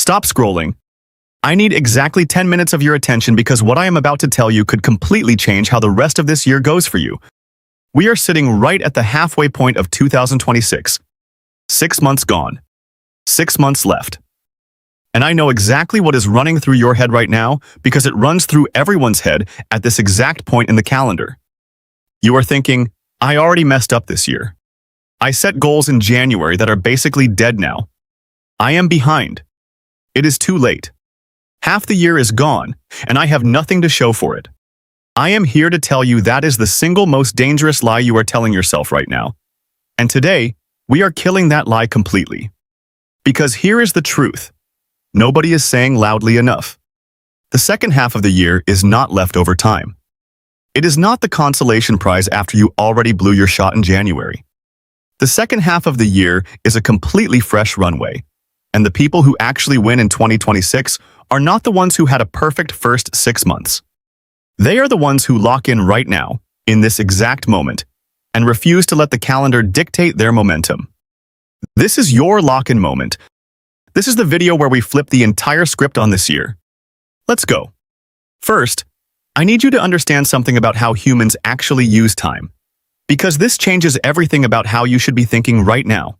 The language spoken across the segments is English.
Stop scrolling. I need exactly 10 minutes of your attention because what I am about to tell you could completely change how the rest of this year goes for you. We are sitting right at the halfway point of 2026. 6 months gone. 6 months left. And I know exactly what is running through your head right now because it runs through everyone's head at this exact point in the calendar. You are thinking, I already messed up this year. I set goals in January that are basically dead now. I am behind. It is too late. Half the year is gone, and I have nothing to show for it. I am here to tell you that is the single most dangerous lie you are telling yourself right now. And today, we are killing that lie completely. Because here is the truth. Nobody is saying loudly enough. The second half of the year is not leftover time. It is not the consolation prize after you already blew your shot in January. The second half of the year is a completely fresh runway, and the people who actually win in 2026 are not the ones who had a perfect first 6 months. They are the ones who lock in right now, in this exact moment, and refuse to let the calendar dictate their momentum. This is your lock-in moment. This is the video where we flip the entire script on this year. Let's go. First, I need you to understand something about how humans actually use time, because this changes everything about how you should be thinking right now.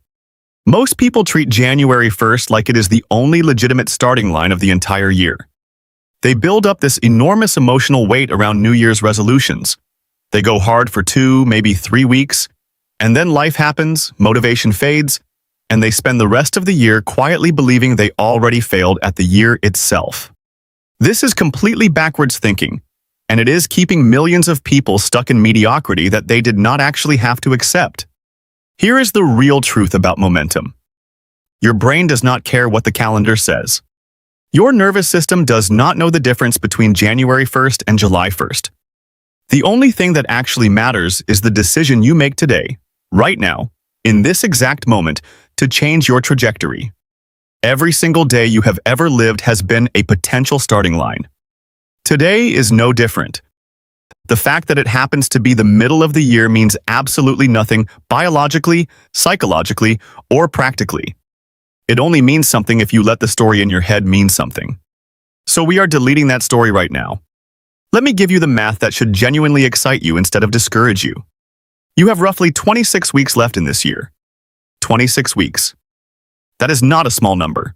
Most people treat January 1st like it is the only legitimate starting line of the entire year. They build up this enormous emotional weight around New Year's resolutions. They go hard for 2, maybe 3 weeks, and then life happens, motivation fades, and they spend the rest of the year quietly believing they already failed at the year itself. This is completely backwards thinking, and it is keeping millions of people stuck in mediocrity that they did not actually have to accept. Here is the real truth about momentum. Your brain does not care what the calendar says. Your nervous system does not know the difference between January 1st and July 1st. The only thing that actually matters is the decision you make today, right now, in this exact moment, to change your trajectory. Every single day you have ever lived has been a potential starting line. Today is no different. The fact that it happens to be the middle of the year means absolutely nothing biologically, psychologically, or practically. It only means something if you let the story in your head mean something. So we are deleting that story right now. Let me give you the math that should genuinely excite you instead of discourage you. You have roughly 26 weeks left in this year. 26 weeks. That is not a small number.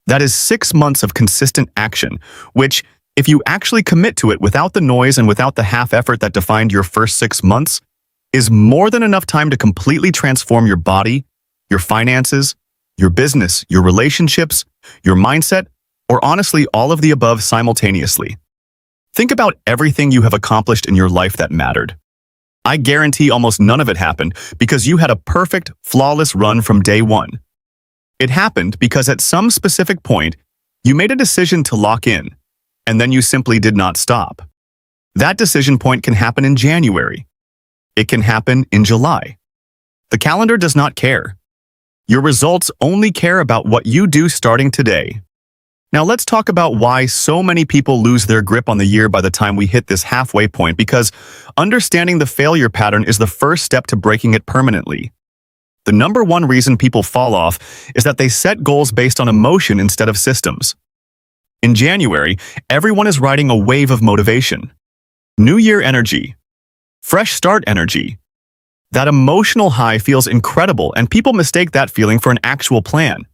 That is 6 months of consistent action, which, if you actually commit to it without the noise and without the half effort that defined your first 6 months, is more than enough time to completely transform your body, your finances, your business, your relationships, your mindset, or honestly all of the above simultaneously. Think about everything you have accomplished in your life that mattered. I guarantee almost none of it happened because you had a perfect, flawless run from day one. It happened because at some specific point, you made a decision to lock in, and then you simply did not stop. That decision point can happen in January. It can happen in July. The calendar does not care. Your results only care about what you do starting today. Now let's talk about why so many people lose their grip on the year by the time we hit this halfway point, because understanding the failure pattern is the first step to breaking it permanently. The number one reason people fall off is that they set goals based on emotion instead of systems. In January, everyone is riding a wave of motivation. New Year energy. Fresh start energy. That emotional high feels incredible, and people mistake that feeling for an actual plan.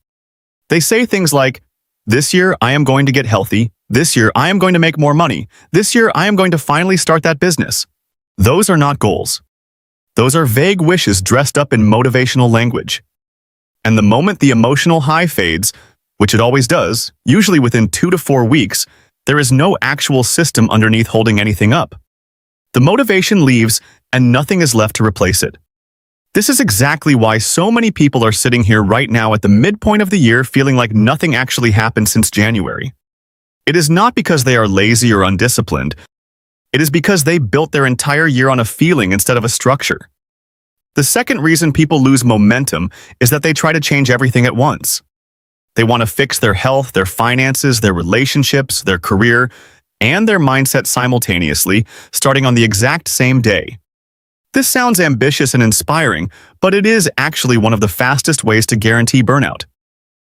They say things like, "This year, I am going to get healthy. This year, I am going to make more money. This year, I am going to finally start that business." Those are not goals. Those are vague wishes dressed up in motivational language. And the moment the emotional high fades, which it always does, usually within 2 to 4 weeks, there is no actual system underneath holding anything up. The motivation leaves, and nothing is left to replace it. This is exactly why so many people are sitting here right now at the midpoint of the year feeling like nothing actually happened since January. It is not because they are lazy or undisciplined. It is because they built their entire year on a feeling instead of a structure. The second reason people lose momentum is that they try to change everything at once. They want to fix their health, their finances, their relationships, their career, and their mindset simultaneously, starting on the exact same day. This sounds ambitious and inspiring, but it is actually one of the fastest ways to guarantee burnout.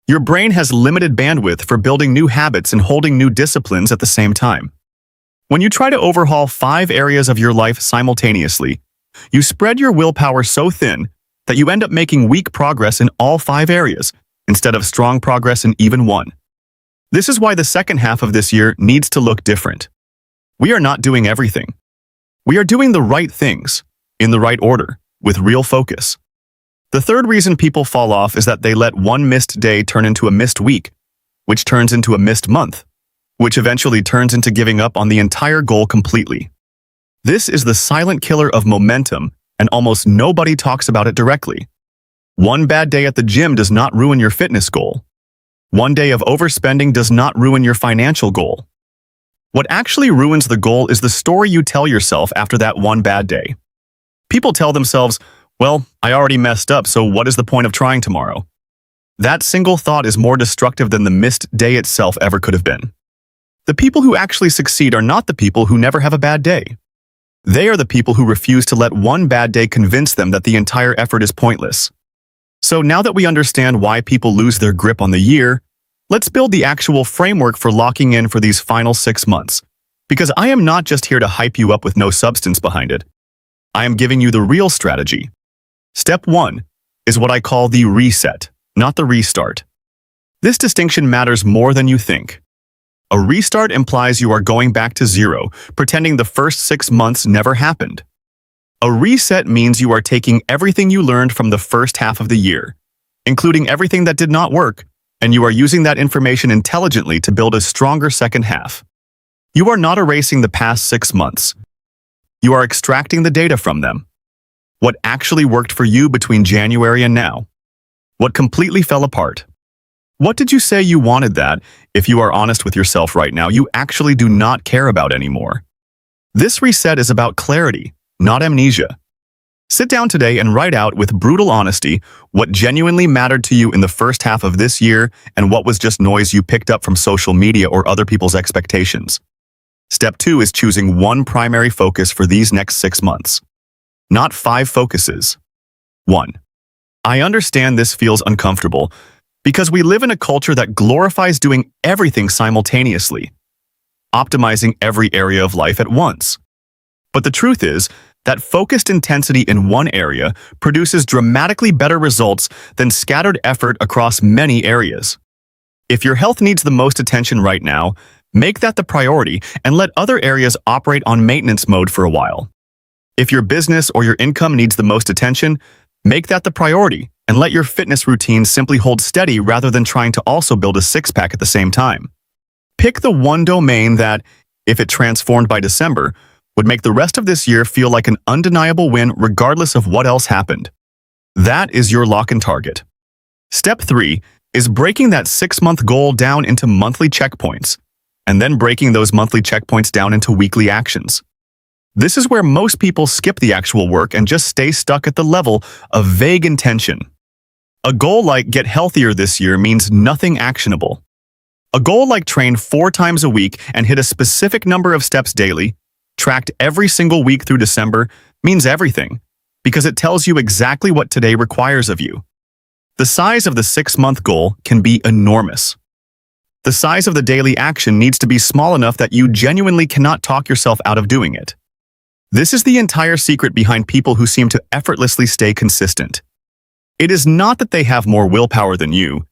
Your brain has limited bandwidth for building new habits and holding new disciplines at the same time. When you try to overhaul 5 areas of your life simultaneously, you spread your willpower so thin that you end up making weak progress in all 5 areas, instead of strong progress in even one. This is why the second half of this year needs to look different. We are not doing everything. We are doing the right things, in the right order, with real focus. The third reason people fall off is that they let one missed day turn into a missed week, which turns into a missed month, which eventually turns into giving up on the entire goal completely. This is the silent killer of momentum, and almost nobody talks about it directly. One bad day at the gym does not ruin your fitness goal. One day of overspending does not ruin your financial goal. What actually ruins the goal is the story you tell yourself after that one bad day. People tell themselves, well, I already messed up, so what is the point of trying tomorrow? That single thought is more destructive than the missed day itself ever could have been. The people who actually succeed are not the people who never have a bad day. They are the people who refuse to let one bad day convince them that the entire effort is pointless. So now that we understand why people lose their grip on the year, let's build the actual framework for locking in for these final 6 months. Because I am not just here to hype you up with no substance behind it. I am giving you the real strategy. Step 1 is what I call the reset, not the restart. This distinction matters more than you think. A restart implies you are going back to zero, pretending the first 6 months never happened. A reset means you are taking everything you learned from the first half of the year, including everything that did not work, and you are using that information intelligently to build a stronger second half. You are not erasing the past 6 months. You are extracting the data from them. What actually worked for you between January and now? What completely fell apart? What did you say you wanted that, if you are honest with yourself right now, you actually do not care about anymore? This reset is about clarity, not amnesia. Sit down today and write out with brutal honesty what genuinely mattered to you in the first half of this year and what was just noise you picked up from social media or other people's expectations. Step 2 is choosing one primary focus for these next 6 months. Not 5 focuses. 1. I understand this feels uncomfortable because we live in a culture that glorifies doing everything simultaneously, optimizing every area of life at once. But the truth is that focused intensity in one area produces dramatically better results than scattered effort across many areas. If your health needs the most attention right now, make that the priority and let other areas operate on maintenance mode for a while. If your business or your income needs the most attention, make that the priority and let your fitness routine simply hold steady rather than trying to also build a six-pack at the same time. Pick the one domain that, if it transformed by December, would make the rest of this year feel like an undeniable win regardless of what else happened. That is your lock-in target. Step 3 is breaking that 6-month goal down into monthly checkpoints, and then breaking those monthly checkpoints down into weekly actions. This is where most people skip the actual work and just stay stuck at the level of vague intention. A goal like get healthier this year means nothing actionable. A goal like train 4 times a week and hit a specific number of steps daily, tracked every single week through December, means everything, because it tells you exactly what today requires of you. The size of the 6-month goal can be enormous. The size of the daily action needs to be small enough that you genuinely cannot talk yourself out of doing it. This is the entire secret behind people who seem to effortlessly stay consistent. It is not that they have more willpower than you.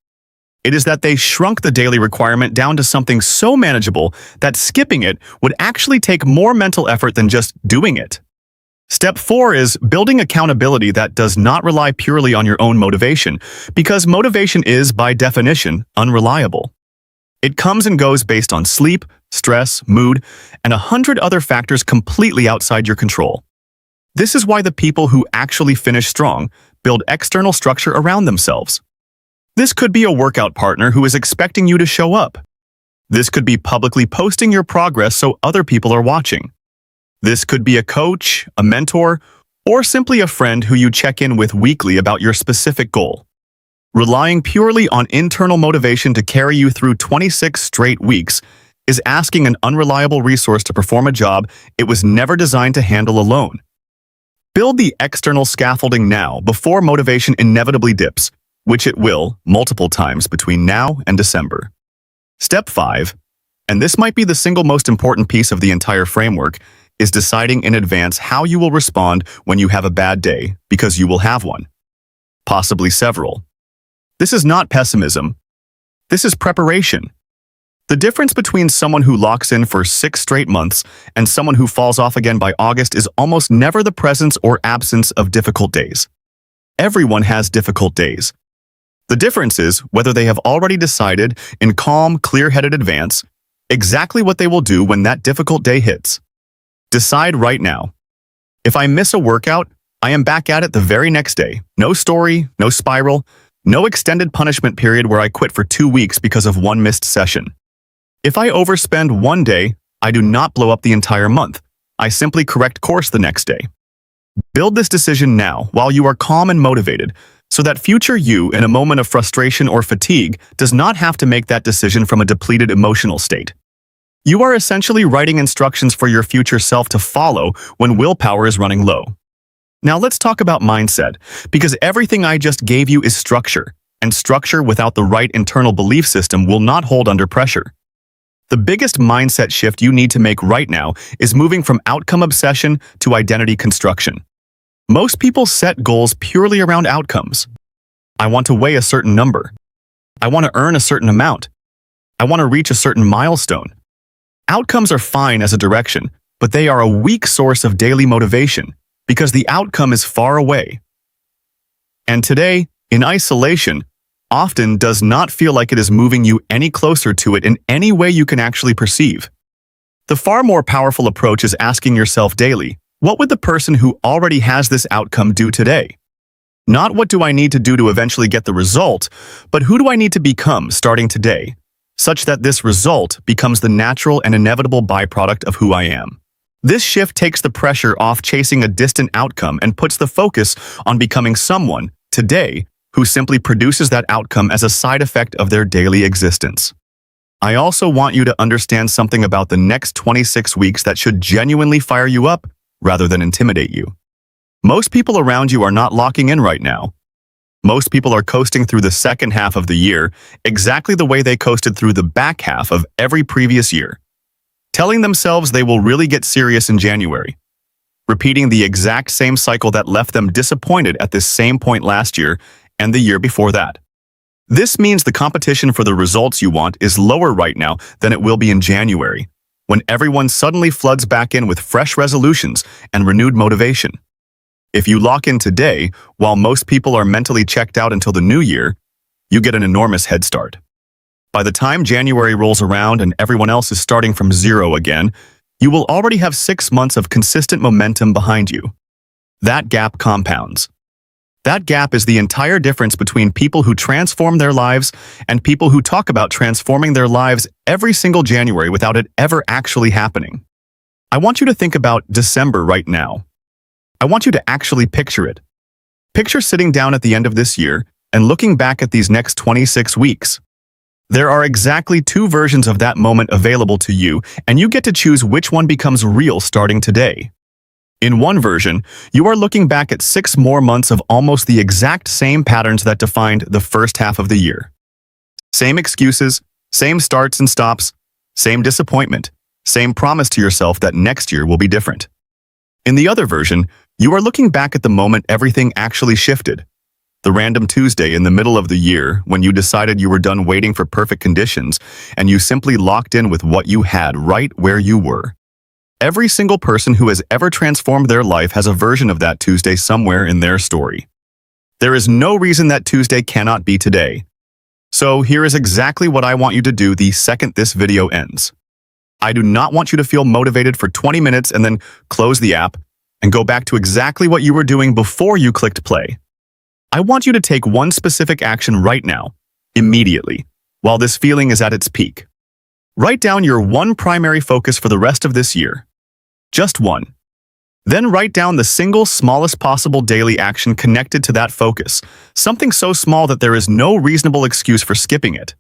It is that they shrunk the daily requirement down to something so manageable that skipping it would actually take more mental effort than just doing it. Step 4 is building accountability that does not rely purely on your own motivation, because motivation is, by definition, unreliable. It comes and goes based on sleep, stress, mood, and 100 other factors completely outside your control. This is why the people who actually finish strong build external structure around themselves. This could be a workout partner who is expecting you to show up. This could be publicly posting your progress so other people are watching. This could be a coach, a mentor, or simply a friend who you check in with weekly about your specific goal. Relying purely on internal motivation to carry you through 26 straight weeks is asking an unreliable resource to perform a job it was never designed to handle alone. Build the external scaffolding now before motivation inevitably dips, which it will multiple times between now and December. Step 5, and this might be the single most important piece of the entire framework, is deciding in advance how you will respond when you have a bad day, because you will have one. Possibly several. This is not pessimism. This is preparation. The difference between someone who locks in for 6 straight months and someone who falls off again by August is almost never the presence or absence of difficult days. Everyone has difficult days. The difference is whether they have already decided in calm, clear-headed advance exactly what they will do when that difficult day hits. Decide right now. If I miss a workout, I am back at it the very next day. No story, no spiral, no extended punishment period where I quit for 2 weeks because of one missed session. If I overspend one day, I do not blow up the entire month. I simply correct course the next day. Build this decision now while you are calm and motivated, so that future you in a moment of frustration or fatigue does not have to make that decision from a depleted emotional state. You are essentially writing instructions for your future self to follow when willpower is running low. Now let's talk about mindset, because everything I just gave you is structure, and structure without the right internal belief system will not hold under pressure. The biggest mindset shift you need to make right now is moving from outcome obsession to identity construction. Most people set goals purely around outcomes. I want to weigh a certain number. I want to earn a certain amount. I want to reach a certain milestone. Outcomes are fine as a direction, but they are a weak source of daily motivation because the outcome is far away. And today, in isolation, often does not feel like it is moving you any closer to it in any way you can actually perceive. The far more powerful approach is asking yourself daily, what would the person who already has this outcome do today? Not what do I need to do to eventually get the result, but who do I need to become starting today, such that this result becomes the natural and inevitable byproduct of who I am. This shift takes the pressure off chasing a distant outcome and puts the focus on becoming someone, today, who simply produces that outcome as a side effect of their daily existence. I also want you to understand something about the next 26 weeks that should genuinely fire you up rather than intimidate you. Most people around you are not locking in right now. Most people are coasting through the second half of the year exactly the way they coasted through the back half of every previous year, telling themselves they will really get serious in January, repeating the exact same cycle that left them disappointed at this same point last year and the year before that. This means the competition for the results you want is lower right now than it will be in January, when everyone suddenly floods back in with fresh resolutions and renewed motivation. If you lock in today, while most people are mentally checked out until the new year, you get an enormous head start. By the time January rolls around and everyone else is starting from zero again, you will already have 6 months of consistent momentum behind you. That gap compounds. That gap is the entire difference between people who transform their lives and people who talk about transforming their lives every single January without it ever actually happening. I want you to think about December right now. I want you to actually picture it. Picture sitting down at the end of this year and looking back at these next 26 weeks. There are exactly 2 versions of that moment available to you, and you get to choose which one becomes real starting today. In one version, you are looking back at 6 more months of almost the exact same patterns that defined the first half of the year. Same excuses, same starts and stops, same disappointment, same promise to yourself that next year will be different. In the other version, you are looking back at the moment everything actually shifted. The random Tuesday in the middle of the year when you decided you were done waiting for perfect conditions and you simply locked in with what you had right where you were. Every single person who has ever transformed their life has a version of that Tuesday somewhere in their story. There is no reason that Tuesday cannot be today. So here is exactly what I want you to do the second this video ends. I do not want you to feel motivated for 20 minutes and then close the app and go back to exactly what you were doing before you clicked play. I want you to take one specific action right now, immediately, while this feeling is at its peak. Write down your one primary focus for the rest of this year. Just one. Then write down the single smallest possible daily action connected to that focus, something so small that there is no reasonable excuse for skipping it.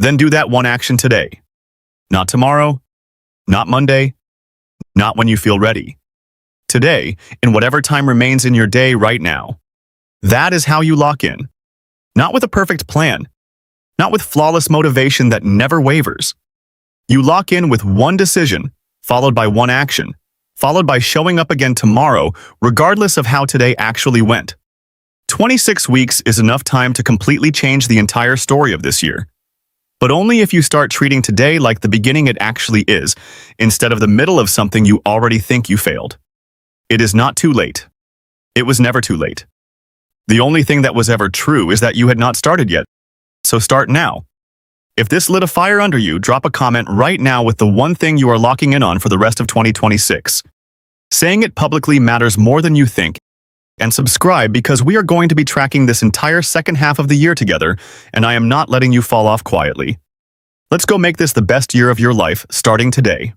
Then do that one action today. Not tomorrow, not Monday, not when you feel ready. Today, in whatever time remains in your day right now. That is how you lock in. Not with a perfect plan. Not with flawless motivation that never wavers. You lock in with one decision, followed by one action, followed by showing up again tomorrow, regardless of how today actually went. 26 weeks is enough time to completely change the entire story of this year. But only if you start treating today like the beginning it actually is, instead of the middle of something you already think you failed. It is not too late. It was never too late. The only thing that was ever true is that you had not started yet. So start now. If this lit a fire under you, drop a comment right now with the one thing you are locking in on for the rest of 2026. Saying it publicly matters more than you think. And subscribe because we are going to be tracking this entire second half of the year together, and I am not letting you fall off quietly. Let's go make this the best year of your life, starting today.